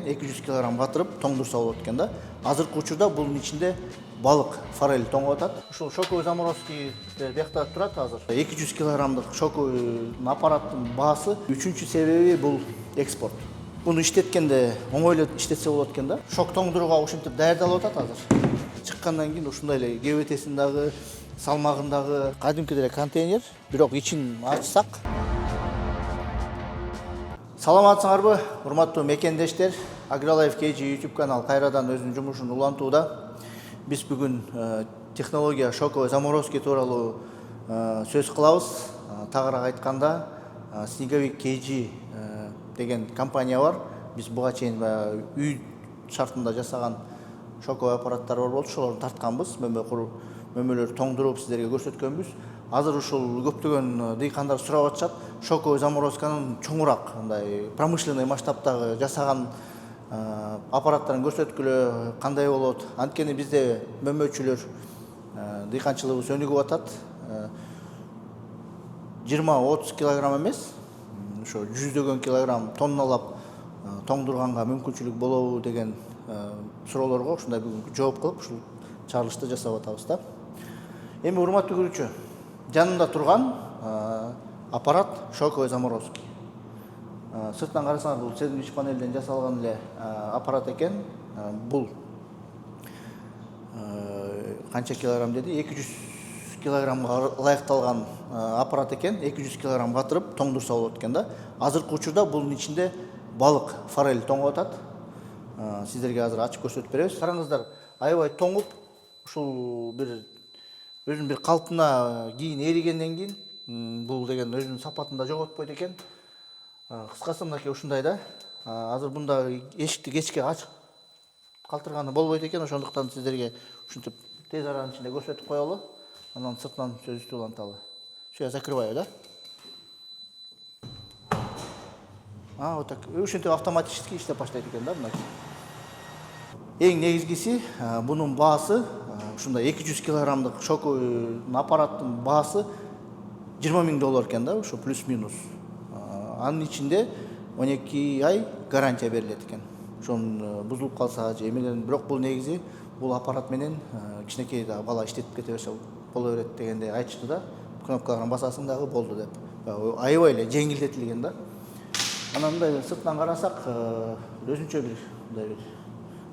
200 килограмм батырып тоңдурса болот экен да. Азыркы учурда бунун ичинде балык, форель тоңуп атат. Ушул шоковый заморозки биякта турат азыр. 200 килограммдык шоковый аппараттын баасы 3-чү себеби бул экспорт. Буну иштеткенде оңойлуу иштетсе болот экен да. Шок тоңдурууга ушинтип даярдалып атат азыр. Чыккандан кийин ушундай эле кебетесин дагы, салмагын дагы кадимкидей эле контейнер, бирок ичин ачсак. Саламатсыңарбы, урматтуу мекендештер? AgriLife KG YouTube канал кайрадан өзүнүн жумушун улантууда. Биз бүгүн технология шоковый заморозки тууралуу сөз кылабыз. Тагыраак айтканда, Снеговик KG деген компания бар. Биз буга чейин үй шартында жасаган шоковый аппараттар бар болчу, ошолорду тартканбыз, мөмөлөр тоңдуруп сиздерге көрсөткөнбүз. Азыр ушул көптөгөн дыйкандар сурап атышат, шоковый заморозканын чоңураак, мындай промышленный масштабтагы жасаган аппараттарын көрсөткүлө кандай болот? Анткени бизде мөмөчүлөр дыйканчылыгыбыз өнүгүп атат. 20-30 килограмм эмес, ошо 100 килограмм тонналап тоңдурганга мүмкүнчүлүк болобу деген суроолорго ушундай бүгүн жооп кылып, ушул чыгарылышты жасап атабыз да. Эми урматтуу көрүүчү, жанында турган аппарат шоковый заморозки. Сыртынан карасаңар бул сезгич панелден жасалган эле аппарат экен. Бул канча килограмм деди? 200 килограммга ылайыкталган аппарат экен. 200 килограмм батырып тоңдурса болот экен да. Азыркы учурда бунун ичинде балык, форель тоңуп атат. Сиздерге азыр ачып көрсөтүп беребиз. Караңыздар, аябай тоңуп, ушул өзүнүн бир калпына кийин эригенден кийин бул деген өзүнүн сапатын да жоготпойт экен. Кыскасы мынакей ушундай да. Азыр бунда эшикти кечке ачып калтырганы болбойт экен, ошондуктан сиздерге ушинтип тез аранын ичинде көрсөтүп коелу. Анан сыртынан сөзүбүздү уланталы. Все, закрываю, да? Вот так. Ушинтип автоматически иштеп баштайт экен да, мынакей. Эң негизгиси, бунун баасы, ушундай 200 килограммдык шоковый аппараттын баасы $20,000 экен да, ушу плюс-минус. Анын ичинде 12 ай гарантия берилет экен. Ошон бузулуп калса же эмелерин, бирок бул негизи бул аппарат менен кичинекей да бала иштетип кете берсе боло берет дегенде айтышты да. Кнопкаларын басасың дагы болду деп. Аябай эле жеңилдетилген да. Анан мындай сыртынан карасак, өзүнчө бир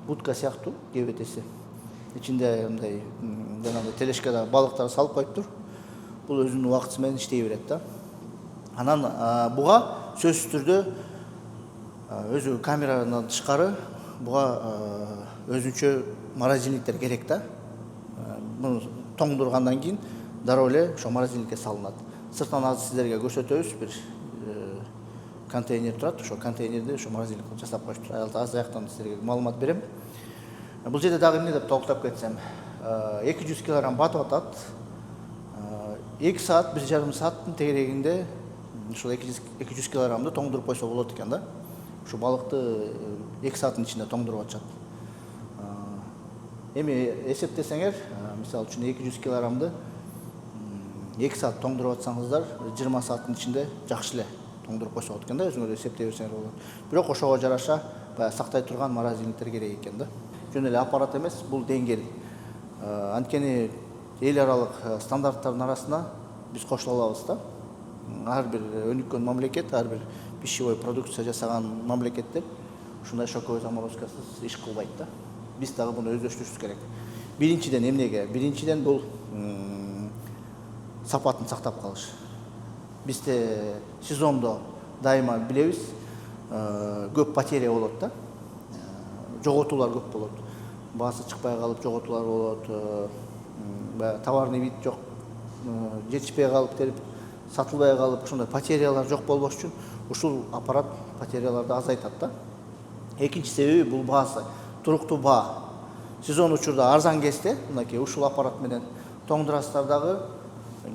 будка сыяктуу кебетеси. Ичинде мындай жанагы тележкада балыктар салып коюптур. Бул өзүнүн убактысы менен иштей берет да. Анан буга сөзсүз түрдө өзү камерадан тышкары буга өзүнчө морозильниктер керек да. Муну тоңдургандан кийин дароо эле ошо морозильникке салынат. Сыртынан азыр сиздерге көрсөтөбүз, бир контейнер турат, ошо контейнерде ошо морозильник жасап коюштур. Азыр аяктан сиздерге маалымат берем. Бул жерде дагы эмне деп толуктап кетсем, 200 килограмм батып атат. 2 саат, 1,5 сааттын тегерегинде ушул 200 килограммды тоңдуруп койсо болот экен да. Ушу балыкты 2 сааттын ичинде тоңдуруп атышат. Эми эсептесеңер, мисалы үчүн 200 килограммды 2 саат тоңдуруп атсаңыздар, 20 сааттын ичинде жакшы эле тоңдуруп койсо болот экен да, өзүңөр эсептей берсеңер болот. Бирок ошого жараша сактай турган морозильниктер керек экен да. Жөн эле аппарат эмес, бул деңгел. Анткени эл аралык стандарттардын арасына биз кошула алабыз да. Ар бир өнүккөн мамлекет, ар бир пищевой продукция жасаган мамлекеттер ушундай шоковый заморозкасыз иш кылбайт да. Биз дагы буну өздөштүрүшүбүз керек. Биринчиден эмнеге? Биринчиден бул сапатын сактап калыш. Бизде сезондо дайыма билебиз, көп потеря болот да. Жоготуулар көп болот. Баасы чыкпай калып жоготуулар болот. Товарный вид жок, жетишпей калып терип сатылбай калып, ошондой потерялар жок болбош үчүн ушул аппарат потеряларды азайтат да. Экинчи себеби бул баасы, туруктуу баа. Сезон учурда арзан кезде, мынакей ушул аппарат менен тоңдурасыздар дагы,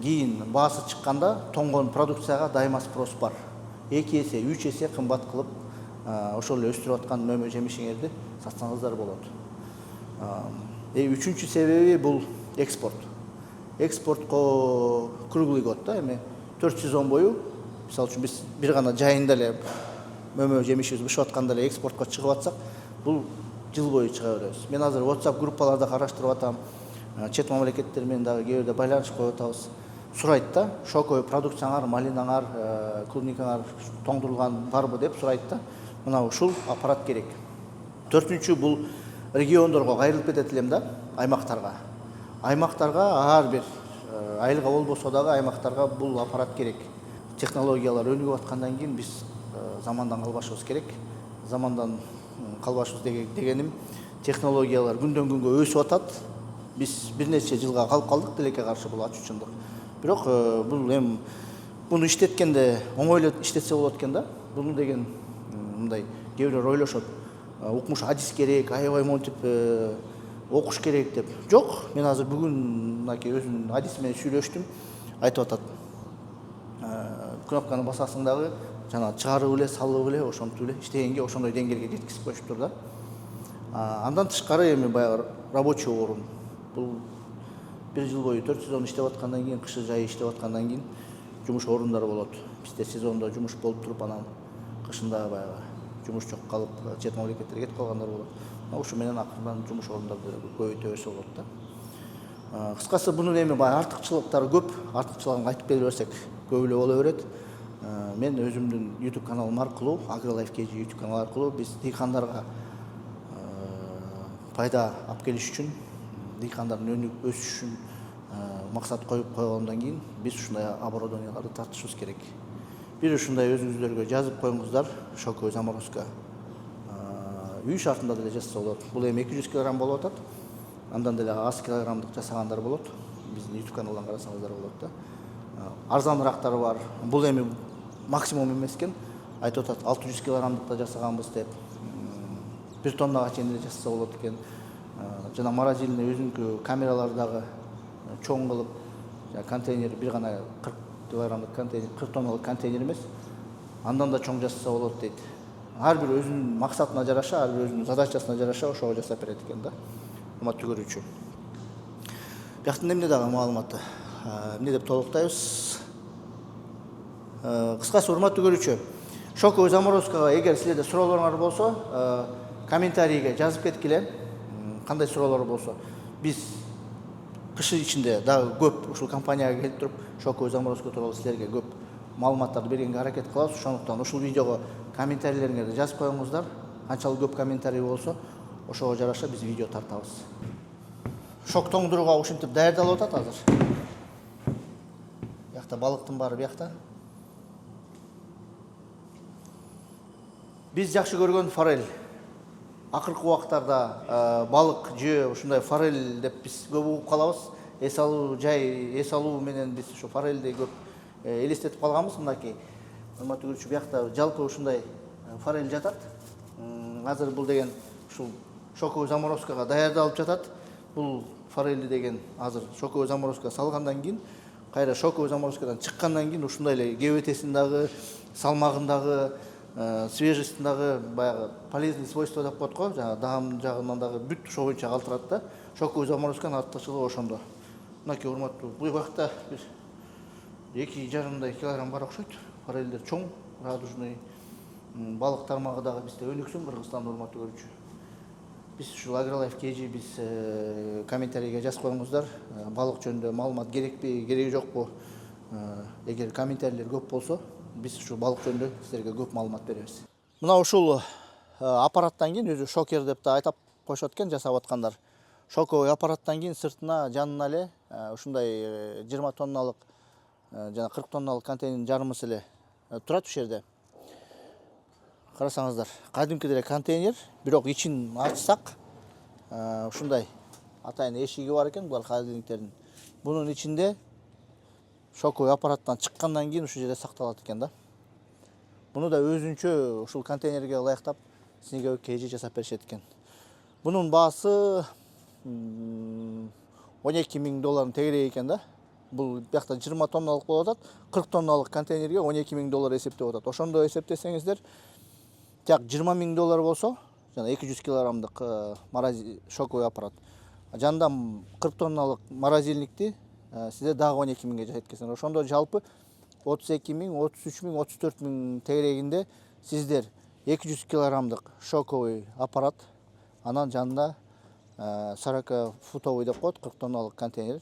кийин баасы чыкканда тоңгон продукцияга дайыма спрос бар. 2 эсе, 3 эсе кымбат кылып, ошол эле өстүрүп аткан мөмө жемишиңерди сатсаңыздар болот. Үчүнчү себеби бул экспорт. Экспортко круглый год да, эми 4 сезон бою, мисалы үчүн биз бир гана жайында эле мөмө жемишибиз бышып атканда эле экспортко чыгып атсак, бул жыл бою чыга беребиз. Мен азыр WhatsApp группаларда караштырып атам. Чет мамлекеттер менен дагы кээ бирде байланышып коюп атабыз. Сурайт да, шоковый продукцияңар, малинаңар, клубникаңар тоңдурулган барбы деп сурайт да. Мына ушул аппарат керек. Төртүнчү бул региондорго кайрылып кетет элем да, аймактарга. Аймактарга ар бир айылга болбосо дагы аймактарга бул аппарат керек. Технологиялар өнүгүп аткандан кийин биз замандан калбашыбыз керек. Замандан калбашыбыз дегеним, технологиялар күндөн күнгө өсүп атат. Биз бир нече жылга калып калдык тилекке каршы, бул ачуучундук. Бирок бул эми буну иштеткенде оңой эле иштетсе болот экен да. Буну деген мындай кээ бирөө ойлошот. Укмуш адис керек, аябай монтип окуш керек деп. Жок, мен азыр бүгүн мынакей өзүмдүн адис менен сүйлөштүм. Айтып атат. Кнопканы басасың дагы, жана чыгарып эле, салып эле, ошентип эле иштегенге ошондой деңгээлге жеткизип коюшуптур да. Андан тышкары эми баягы рабочий орун. Бул бир жыл бою 4 сезон иштеп аткандан кийин, кышы жайы иштеп аткандан кийин жумуш орундары болот. Бизде сезондо жумуш болуп туруп, анан кышында баягы жумуш жок калып, чет мамлекеттерге кетип калгандар болот. Ушу менен акырдан жумуш орундарды көбөйтө берсе болот да. Кыскасы бунун эми баягы артыкчылыктары көп. Артыкчылыгын айтып бере берсек көп эле боло берет. Мен өзүмдүн YouTube каналым аркылуу, AgroLife KG YouTube каналы аркылуу биз дыйкандарга пайда алып келиш үчүн, дыйкандардын өнүгүп өсүш үчүн максат коюп койгондон кийин биз ушундай оборудованияларды тартышыбыз керек. Бир ушундай өзүңүздөргө жазып коюңуздар, шоковый заморозка. Үй шартында деле жасаса болот. Бул эми 200 кг болуп атат. Андан деле аз килограммдык жасагандар болот. Биздин YouTube каналдан карасаңыздар болот да. Арзанырактары бар. Бул эми максимум эмес экен. Айтып атат 600 кг жасаганбыз деп. 1 тоннага чейин деле жасаса болот экен. Жана морозильный өзүнүкү камераларды дагы чоң кылып, контейнер бир гана 40 кг контейнер, 40 тонналык контейнер эмес, андан да чоң жасаса болот дейт. Ар бир өзүнүн максатына жараша, ар бир өзүнүн задачасына жараша ошого жасап берет экен да. Урматтуу көрүүчү. Бияктан эмне дагы маалыматы? Эмне деп толуктайбыз? Кыскасы, урматтуу көрүүчү, шоковый заморозкага эгер силерде суроолоруңар болсо, комментарийге жазып кеткиле. Кандай суроолор болсо, биз кышы ичинде дагы көп ушул компанияга келип туруп, шоковый заморозка тууралуу силерге көп маалыматтарды бергенге аракет кылабыз. Ошондуктан ушул видеого комментарийлериңерди жазып коюңуздар. Канчалык көп комментарий болсо, ошого жараша биз видео тартабыз. Шок тоңдурууга ушинтип даярдалып атат азыр. Биякта балыктын баары биякта. Биз жакшы көргөн форель. Акыркы убактарда балык же ушундай форель деп биз көп угуп калабыз. Эс алуу менен биз ушу форельди көп элестетип калганбыз. Мынакей урматтуу көрүүчү, биякта жалпы ушундай форель жатат. Азыр бул деген ушул шоковый заморозкага даярдалып жатат. Бул форельди деген азыр шоковый заморозкага салгандан кийин, кайра шоковый заморозкадан чыккандан кийин ушундай эле кебетесин дагы, салмагын дагы, свежестин дагы баягы полезный свойства деп коет го, жана даам жагынан дагы бүт ошо боюнча калтырат да. Шоковый заморозканын артыкчылыгы ошондо. Мынакей урматтуу, бул убакта бир 2,5 килограмм бар окшойт. Форельдер чоң, радужный. Балык тармагы дагы бизде өнүксүн, Кыргызстанда, урматтуу көрүүчү. Биз ушул AgroLife KG биз комментарийге жазып коюңуздар. Балык жөнүндө маалымат керекпи, кереги жокпу? Эгер комментарийлер көп болсо, биз ушул балык жөнүндө силерге көп маалымат беребиз. Мына ушул аппараттан кийин, өзү шокер деп да айтап коюшат экен жасап аткандар. Шоковый аппараттан кийин сыртына жанына эле ушундай 20 тонналык жана 40 тонналык контейнердин жарымысы эле турат ушул жерде. Карасаңыздар, кадимки деле контейнер, бирок ичин ачсак ушундай атайын эшиги бар экен булар холодильниктердин. Бунун ичинде шоковый аппараттан чыккандан кийин ушул жерде сакталат экен да. Буну да өзүнчө ушул контейнерге ылайыктап сизге KG жасап беришет экен. Бунун баасы $12,000 тегерек экен да. Бул биякта 20 тонналык болуп атат, 40 тонналык контейнерге $12,000 эсептеп атат. Ошондо эсептесеңиздер, так $20,000 болсо, жана 200 килограммдык шоковый аппарат. Жанында 40 тонналык морозильникти сизде дагы 12,000 жеткизсеңер. Ошондо жалпы 32,000, 33,000, 34,000 тегерегинде сиздер 200 килограммдык шоковый аппарат, анан жанында 40 футовый деп коет, 40 тонналык контейнер.